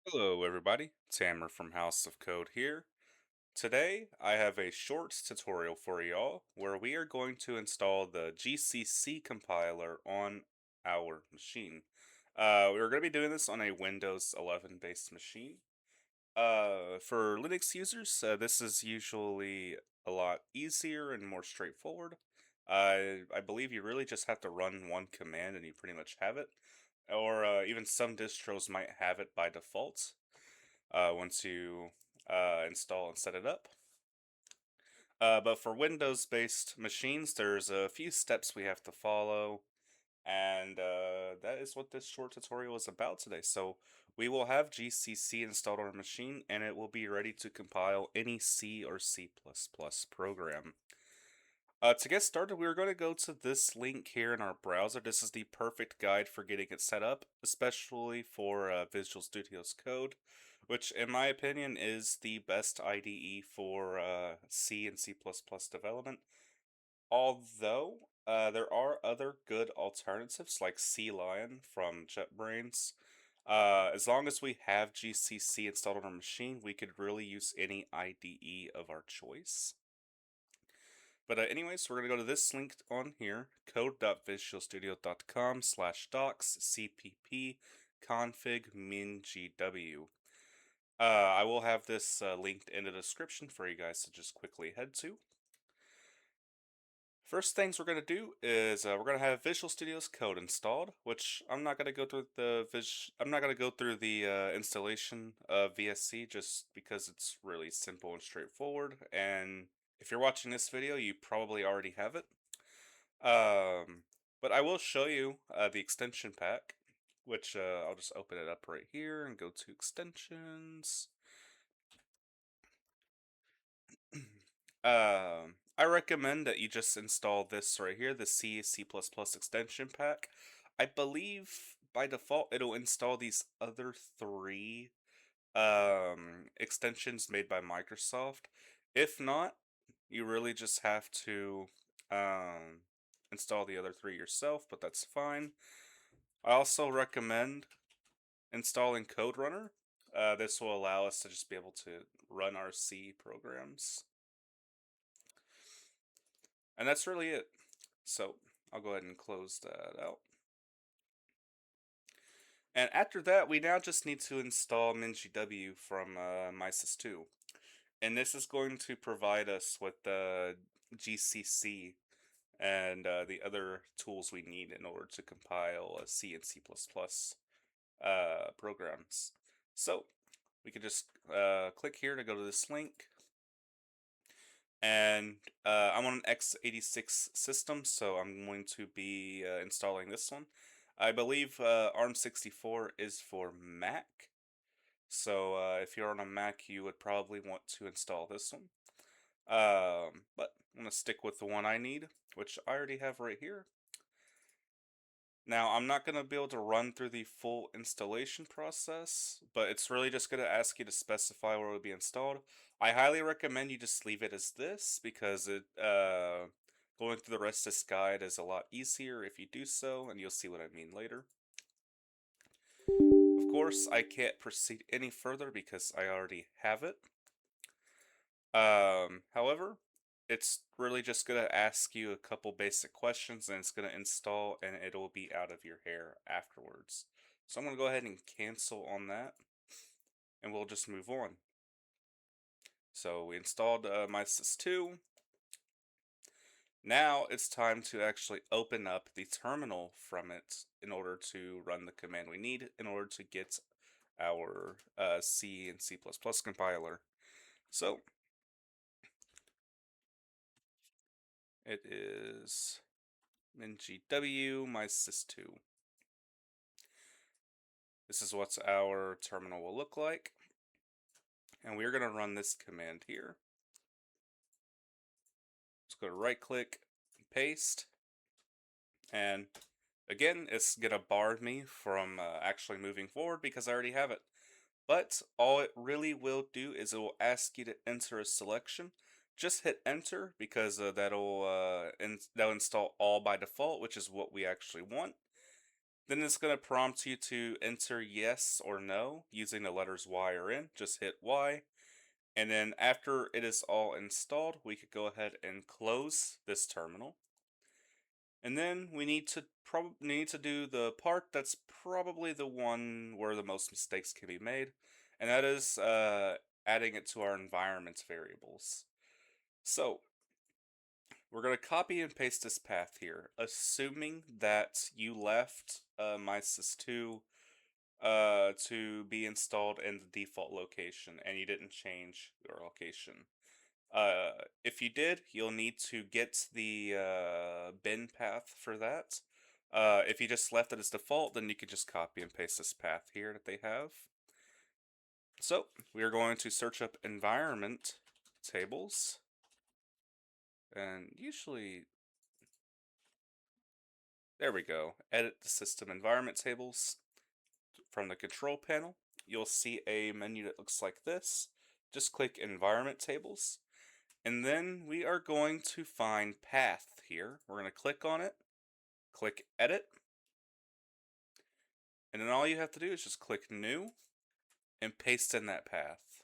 Hello everybody, Tammer from House of Code here. Today I have a short tutorial for y'all where we are going to install the GCC compiler on our machine. We're going to be doing this on a Windows 11 based machine. For Linux users, this is usually a lot easier and more straightforward. I believe you really just have to run one command and you pretty much have it. Or even some distros might have it by default once you install and set it up. But for Windows-based machines, there's a few steps we have to follow, and that is what this short tutorial is about today. So we will have GCC installed on our machine, and it will be ready to compile any C or C++ program. To get started, we're going to go to this link here in our browser. This is the perfect guide for getting it set up, especially for Visual Studio's Code, which in my opinion is the best IDE for C and C++ development. Although, there are other good alternatives like CLion from JetBrains. As long as we have GCC installed on our machine, we could really use any IDE of our choice. But anyways, we're going to go to this link on here, code.visualstudio.com/docs cpp config mingw. I will have this linked in the description for you guys to just quickly head to. First things we're going to do is we're going to have Visual Studio's Code installed, which I'm not going to go through the installation of VSC just because it's really simple and straightforward, and if you're watching this video, you probably already have it. Um, but I will show you the extension pack, which I'll just open it up right here and go to extensions. I recommend that you just install this right here, the C++ extension pack. I believe by default it'll install these other three extensions made by Microsoft. If not, you really just have to um, install the other three yourself, but that's fine. I also recommend installing Code Runner. This will allow us to just be able to run our C programs. And that's really it. So I'll go ahead and close that out. And after that, we now just need to install MinGW from MySys2. And this is going to provide us with the GCC and the other tools we need in order to compile C and C++ programs. So we can just click here to go to this link. And I'm on an x86 system, so I'm going to be installing this one. I believe ARM64 is for Mac, so if you're on a Mac, you would probably want to install this one. But I'm going to stick with the one I need, which I already have right here. Now, I'm not going to be able to run through the full installation process, but it's really just going to ask you to specify where it will be installed. I highly recommend you just leave it as this because going through the rest of this guide is a lot easier if you do so, and you'll see what I mean later. Of course, I can't proceed any further because I already have it. However, it's really just going to ask you a couple basic questions and it's going to install and it'll be out of your hair afterwards. So I'm going to go ahead and cancel on that and we'll just move on. So we installed MySys2. Now it's time to actually open up the terminal from it in order to run the command we need in order to get our C and C++ compiler. So it is MinGW MySys2. This is what our terminal will look like. And we're going to run this command here. Let's go to right click, paste. And again, it's going to bar me from actually moving forward because I already have it. But all it really will do is it will ask you to enter a selection. Just hit enter because that'll install all by default, which is what we actually want. Then it's going to prompt you to enter yes or no using the letters Y or N. Just hit Y. And then after it is all installed, we could go ahead and close this terminal. And then we need to do the part that's probably the one where the most mistakes can be made, and that is adding it to our environment variables. So we're going to copy and paste this path here, assuming that you left MySys2 to be installed in the default location and you didn't change your location. If you did, you'll need to get the bin path for that. If you just left it as default, then you could just copy and paste this path here that they have. So we are going to search up environment tables, and usually, there we go. Edit the system environment tables from the control panel. You'll see a menu that looks like this. Just click environment tables. And then we are going to find path here. We're going to click on it, click edit, and then all you have to do is just click new and paste in that path.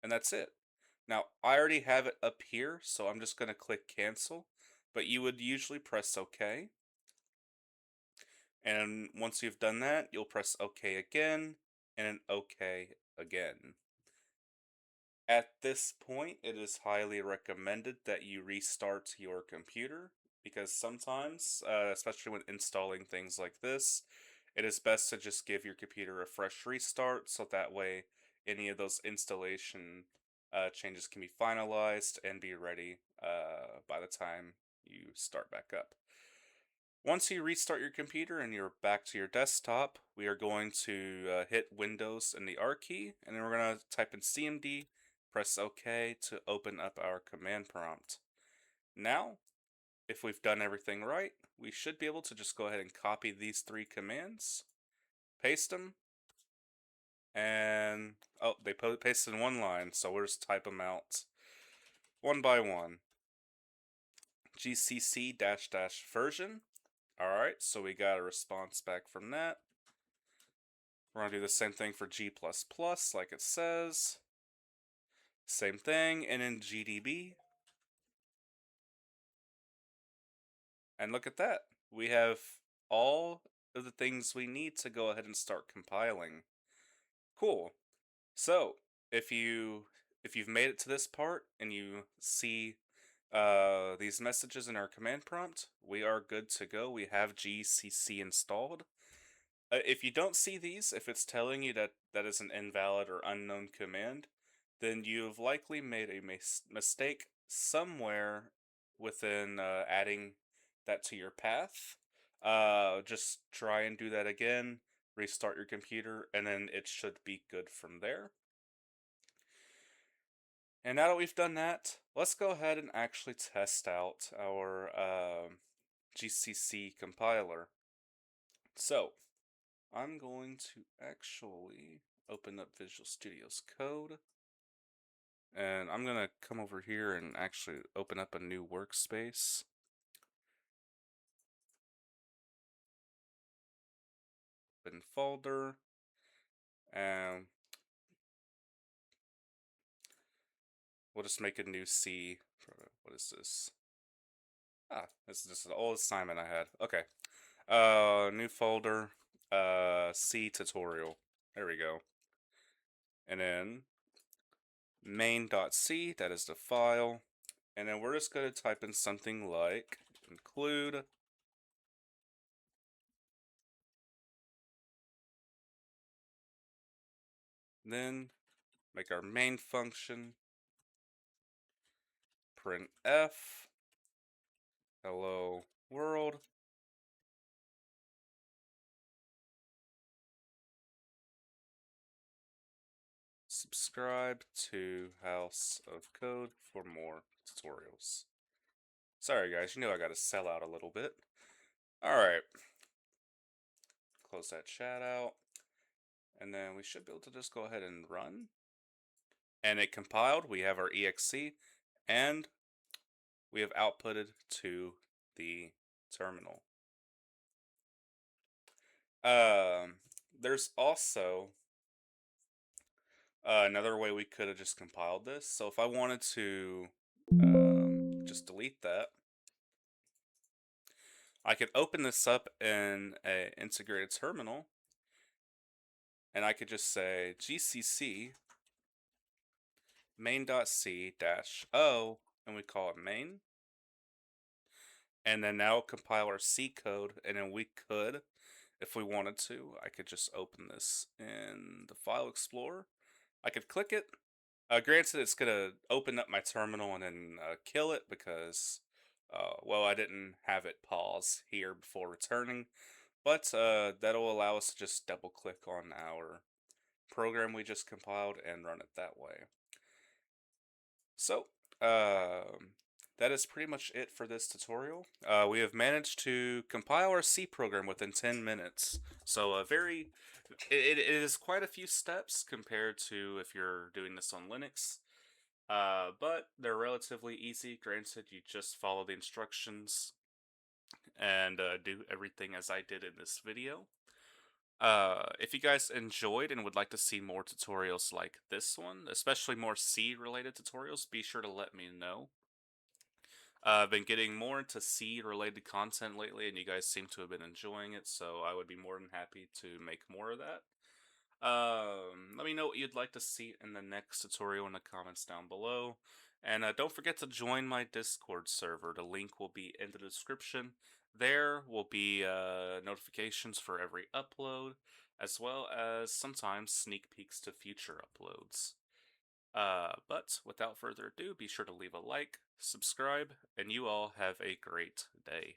And that's it. Now, I already have it up here, so I'm just going to click cancel, but you would usually press OK. And once you've done that, you'll press OK again, and then OK again. At this point, it is highly recommended that you restart your computer because sometimes, especially when installing things like this, it is best to just give your computer a fresh restart so that way any of those installation changes can be finalized and be ready by the time you start back up. Once you restart your computer and you're back to your desktop, we are going to hit Windows and the R key, and then we're going to type in CMD, press OK to open up our command prompt. Now, if we've done everything right, we should be able to just go ahead and copy these three commands, paste them, and oh, they pasted in one line, so we'll just type them out one by one. GCC -- version. Alright, so we got a response back from that. We're going to do the same thing for G++, like it says. Same thing, and in GDB. And look at that. We have all of the things we need to go ahead and start compiling. Cool. So, if you've made it to this part and you see these messages in our command prompt, we are good to go. We have GCC installed. If you don't see these, if it's telling you that that is an invalid or unknown command, then you've likely made a mistake somewhere within adding that to your path. Just try and do that again, restart your computer, and then it should be good from there. And now that we've done that, let's go ahead and actually test out our GCC compiler. So, I'm going to actually open up Visual Studio's code. And I'm going to come over here and actually open up a new workspace. Open folder. And we'll just make a new C. What is this? Ah, this is just an old assignment I had. Okay. New folder. C tutorial. There we go. And then main.c, that is the file. And then we're just going to type in something like include then make our main function printf hello world. Subscribe to House of Code for more tutorials. Sorry guys, you know I gotta sell out a little bit. Alright. Close that chat out. And then we should be able to just go ahead and run. And it compiled. We have our exe. And we have outputted to the terminal. Um, there's also another way we could have just compiled this. So if I wanted to just delete that, I could open this up in a integrated terminal, and I could just say GCC main.c-o, and we call it main. And then now compile our C code, and then we could, if we wanted to, I could just open this in the File Explorer. I could click it. Granted, it's gonna open up my terminal and then kill it because, well, I didn't have it pause here before returning. But that'll allow us to just double click on our program we just compiled and run it that way. So, that is pretty much it for this tutorial. We have managed to compile our C program within 10 minutes. So, it is quite a few steps compared to if you're doing this on Linux. But they're relatively easy. Granted, you just follow the instructions and do everything as I did in this video. If you guys enjoyed and would like to see more tutorials like this one, especially more C related tutorials, be sure to let me know. I've been getting more into C related content lately, and you guys seem to have been enjoying it, so I would be more than happy to make more of that. Let me know what you'd like to see in the next tutorial in the comments down below. And don't forget to join my Discord server. The link will be in the description. There will be notifications for every upload, as well as sometimes sneak peeks to future uploads. But without further ado, be sure to leave a like, subscribe, and you all have a great day.